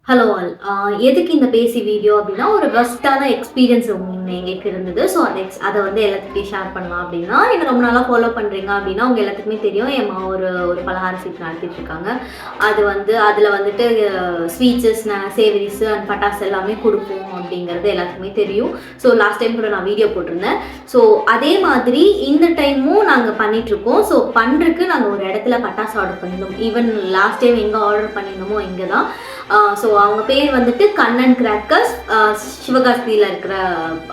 Hello all. எதுக்கு இந்த பேசி வீடியோ அப்படின்னா, ஒரு பெஸ்ட்டான எக்ஸ்பீரியன்ஸ் எங்களுக்கு இருந்தது. ஸோ அதை வந்து எல்லாத்துக்கிட்டையும் ஷேர் பண்ணலாம் அப்படின்னா, என்ன ரொம்ப நாளாக ஃபாலோ பண்ணுறீங்க அப்படின்னா, உங்கள் எல்லாத்துக்குமே தெரியும் என் அம்மா ஒரு பலகார சீட் நடத்திட்டு இருக்காங்க. அதில் வந்துட்டு ஸ்வீட்ஸஸ் சேவரிஸ் அண்ட் பட்டாசு எல்லாமே கொடுப்போம் அப்படிங்கிறது எல்லாத்துக்குமே தெரியும். ஸோ லாஸ்ட் டைம் கூட நான் வீடியோ போட்டிருந்தேன். ஸோ அதே மாதிரி இந்த டைமும் நாங்கள் பண்ணிகிட்ருக்கோம். ஸோ பண்ணுறதுக்கு நாங்கள் ஒரு இடத்துல பட்டாசு ஆர்டர் பண்ணியிருந்தோம். ஈவன் லாஸ்ட் டைம் எங்கே ஆர்டர் பண்ணியிருந்தோமோ இங்கே தான். ஸோ அவங்க பேர் வந்துட்டு கண்ணன் கிராக்கர்ஸ், சிவகாசியில் இருக்கிற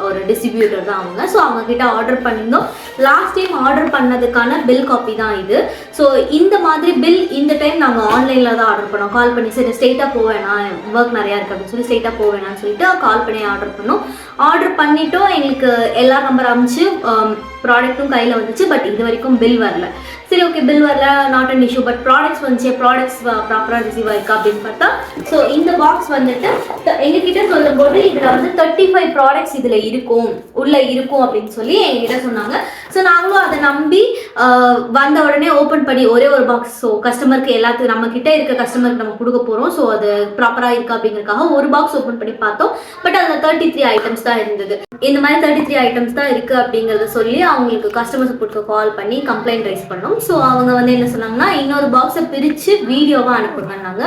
ஒரு டிஸ்ட்ரிபியூட்டர் தான் அவங்க. ஸோ அவங்கக்கிட்ட ஆர்டர் பண்ணியிருந்தோம். லாஸ்ட் டைம் ஆர்டர் பண்ணதுக்கான பில் காப்பி தான் இது. ஸோ இந்த மாதிரி பில் இந்த டைம் நாங்கள் ஆன்லைனில் தான் ஆர்டர் பண்ணோம். கால் பண்ணி சரி ஸ்ட்ரெயிட்டாக போவேணா, ஒர்க் நிறையா இருக்குது அப்படின்னு சொல்லி ஸ்ட்ரெயிட்டாக போவேணான்னு சொல்லிட்டு கால் பண்ணி ஆர்டர் பண்ணோம். ஆர்டர் பண்ணிவிட்டோம். எங்களுக்கு எல்லா நம்பர் அனுப்பிச்சு ப்ராடக்ட்டும் கையில் வந்துச்சு. பட் இது வரைக்கும் பில் வரல. சரி ஓகே, பில் வரல, not an issue. But products வந்துச்சு. ப்ராடக்ட்ஸ் ப்ராப்பராக ரிசீவ் ஆயிருக்கா அப்படின்னு பார்த்தா, ஸோ இந்த பாக்ஸ் வந்துட்டு எங்ககிட்ட சொல்லும்போது இதில் வந்து 35 ப்ராடக்ட்ஸ் இதில் உள்ளே இருக்கும் அப்படின்னு சொல்லி எங்ககிட்ட சொன்னாங்க. ஸோ நாங்களும் அதை நம்பி வந்த உடனே ஓப்பன் பண்ணி ஒரே ஒரு பாக்ஸ், ஸோ கஸ்டமருக்கு எல்லாத்துக்கும் நம்ம கிட்ட இருக்க கஸ்டமருக்கு நம்ம கொடுக்க போகிறோம். ஸோ அது ப்ராப்பராக இருக்கா அப்படிங்கிறதுக்காக ஒரு பாக்ஸ் ஓப்பன் பண்ணி பார்த்தோம். பட் அதில் 33 ஐட்டம்ஸ் தான் இருந்தது. இந்த மாதிரி 33 ஐட்டம்ஸ் தான் இருக்குது அப்படிங்கிறத சொல்லி அவங்களுக்கு கஸ்டமர் சப்போர்ட்க்கு கால் பண்ணி கம்ப்ளைண்ட் ரைஸ் பண்ணோம். ஸோ அவங்க வந்து என்ன சொன்னாங்கன்னா, இன்னொரு பாக்ஸை பிரித்து வீடியோவாக அனுப்புங்கன்னாங்க.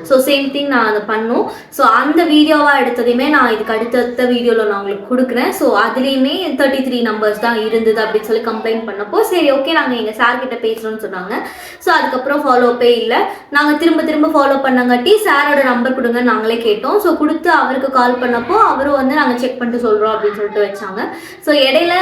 ஸோ சேம் திங் நான் அதை பண்ணோம். ஸோ அந்த வீடியோவாக எடுத்ததையுமே நான் இதுக்கு அடுத்த வீடியோவில் நான் உங்களுக்கு கொடுக்குறேன். ஸோ அதுலேயுமே 33 நம்பர்ஸ் தான் இருந்தது அப்படின்னு சொல்லி கம்ப்ளைண்ட் பண்ணப்போ, சரி ஓகே நாங்கள் எங்கள் சார் கிட்ட பேசுகிறோன்னு சொன்னாங்க. ஸோ அதுக்கப்புறம் ஃபாலோப்பே இல்லை. நாங்கள் திரும்ப ஃபாலோ பண்ணங்காட்டி சாரோட நம்பர் கொடுங்க நாங்களே கேட்டோம். ஸோ கொடுத்து அவருக்கு கால் பண்ணப்போ அவரும் வந்து நாங்கள் செக் பண்ணிட்டு சொல்கிறோம் அப்படின்னு சொல்லிட்டு வச்சாங்க. ஸோ இடையில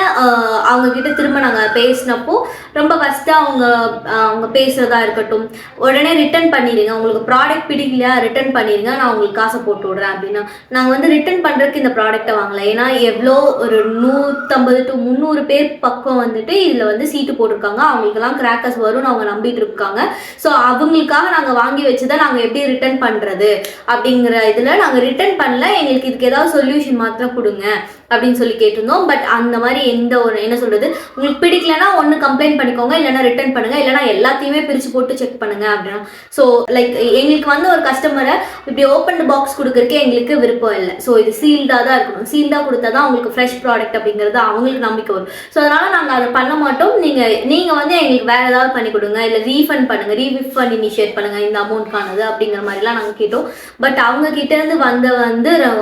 அவங்கக்கிட்ட திரும்ப நாங்கள் பேசினப்போ ரொம்ப ஃபஸ்ட்டாக அவங்க பேசுகிறதா இருக்கட்டும், உடனே ரிட்டர்ன் பண்ணிடுங்க, உங்களுக்கு ப்ராடக்ட் பிடிக்கலையா ரிட்டர்ன் பண்ணிடுங்க, நான் உங்களுக்கு காசை போட்டு விடுறேன் அப்படின்னா, நாங்கள் வந்து ரிட்டர்ன் பண்ணுறதுக்கு இந்த ப்ராடக்டை வாங்கலை. ஏன்னா எவ்வளோ ஒரு 150 to 300 பேர் பக்கம் வந்துட்டு இதில் வந்து சீட்டு போட்டிருக்காங்க. அவங்களுக்கெல்லாம் கிராக்கர்ஸ் வரும்னு அவங்க நம்பிட்டு இருக்காங்க. ஸோ அவங்களுக்காக நாங்கள் வாங்கி வச்சுதான் நாங்கள் எப்படி ரிட்டர்ன் பண்ணுறது அப்படிங்கிற இதில் நாங்கள் ரிட்டர்ன் பண்ணல. எங்களுக்கு இதுக்கு ஏதாவது சொல்யூஷன் மாத்திரம் கொடுங்க அப்படின்னு சொல்லி கேட்டிருந்தோம். பட் அந்த மாதிரி என்ன சொல்கிறது, உங்களுக்கு பிடிக்கலன்னா ஒன்று கம்ப்ளைண்ட் பண்ணிக்கோங்க, இல்லைனா ரிட்டர்ன் பண்ணுங்கள், இல்லைனா எல்லாத்தையுமே பிரித்து போட்டு செக் பண்ணுங்கள் அப்படின்னா. ஸோ லைக் எங்களுக்கு வந்து ஒரு கஸ்டமரை இப்படி ஓப்பன் பாக்ஸ் கொடுக்குறக்கே எங்களுக்கு விருப்பம் இல்லை. ஸோ இது சீல்டாக தான் இருக்கணும். சீல்டாக கொடுத்தா தான் அவங்களுக்கு ஃப்ரெஷ் ப்ராடக்ட் அப்படிங்கிறது அவங்களுக்கு நம்பிக்கை வரும். ஸோ அதனால் நாங்கள் அதை பண்ண மாட்டோம். நீங்கள் வந்து எங்களுக்கு வேறு ஏதாவது பண்ணி கொடுங்க, இல்லை ரீஃபண்ட் பண்ணுங்கள், ரீஃபண்ட் இனிஷியேட் பண்ணுங்கள் இந்த அமௌண்ட்கானது அப்படிங்கிற மாதிரிலாம் நாங்கள் கேட்டோம். பட் அவங்க கிட்டேருந்து வந்து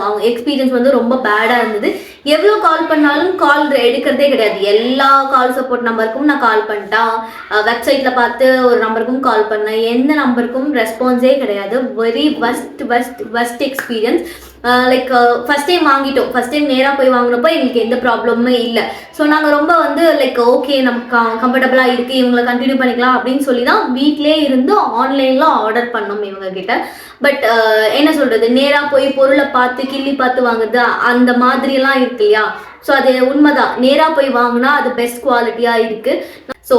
அவங்க எக்ஸ்பீரியன்ஸ் வந்து ரொம்ப பேடாக இருந்தது. எவ்வளோ கால் பண்ணாலும் கால் எடுக்கிறதே கிடையாது. எல்லா கால் சப்போர்ட் நம்பருக்கும் நான் கால் பண்ணிட்டேன், வெப்சைட்டில் பார்த்து ஒரு நம்பருக்கும் கால் பண்ணேன், எந்த நம்பருக்கும் ரெஸ்பான்ஸே கிடையாது. Very வஸ்ட் experience. Like first time வாங்கிட்டோம். ஃபஸ்ட் டைம் நேராக போய் வாங்கினப்போ எங்களுக்கு எந்த ப்ராப்ளமுமே இல்லை. ஸோ நாங்கள் ரொம்ப வந்து லைக் ஓகே நமக்கு கம்ஃபர்டபுளாக இருக்குது, இவங்களை கண்டினியூ பண்ணிக்கலாம் அப்படின்னு சொல்லி தான் வீட்டிலே இருந்து ஆன்லைனில் ஆர்டர் பண்ணோம் இவங்கக்கிட்ட. பட் என்ன சொல்கிறது, நேராக போய் பொருளை பார்த்து கிள்ளி பார்த்து வாங்குறது அந்த மாதிரியெல்லாம் இருக்கு இல்லையா. ஸோ அது உண்மைதான், நேராக போய் வாங்கினா அது பெஸ்ட் குவாலிட்டியாக இருக்குது. ஸோ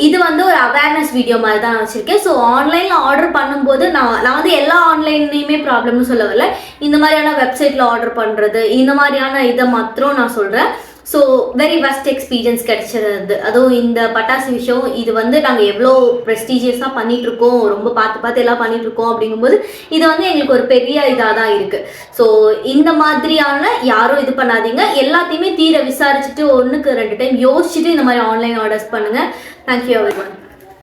இது வந்து ஒரு அவேர்னஸ் வீடியோ மாதிரி தான் வச்சுருக்கேன். ஸோ ஆன்லைனில் ஆர்டர் பண்ணும்போது நான் வந்து எல்லா ஆன்லைன்லேயுமே ப்ராப்ளம்னு சொல்ல வரல. இந்த மாதிரியான வெப்சைட்டில் ஆர்டர் பண்ணுறது இந்த மாதிரியான இதை மாத்திரம் நான் சொல்கிறேன். ஸோ வெரி பெஸ்ட் எக்ஸ்பீரியன்ஸ் கிடைச்சிருது. அதுவும் இந்த பட்டாசு விஷயம் இது வந்து நாங்கள் எவ்வளோ ப்ரெஸ்டீஜியஸாக பண்ணிகிட்ருக்கோம், ரொம்ப பார்த்து எல்லாம் பண்ணிகிட்ருக்கோம் அப்படிங்கும்போது இது வந்து எங்களுக்கு ஒரு பெரிய இதாக தான் இருக்குது. ஸோ இந்த மாதிரியான யாரும் இது பண்ணாதீங்க. எல்லாத்தையுமே தீர விசாரிச்சுட்டு 1க்கு 2 டைம் யோசிச்சுட்டு இந்த மாதிரி ஆன்லைன் ஆர்டர்ஸ் பண்ணுங்கள். Thank you everyone.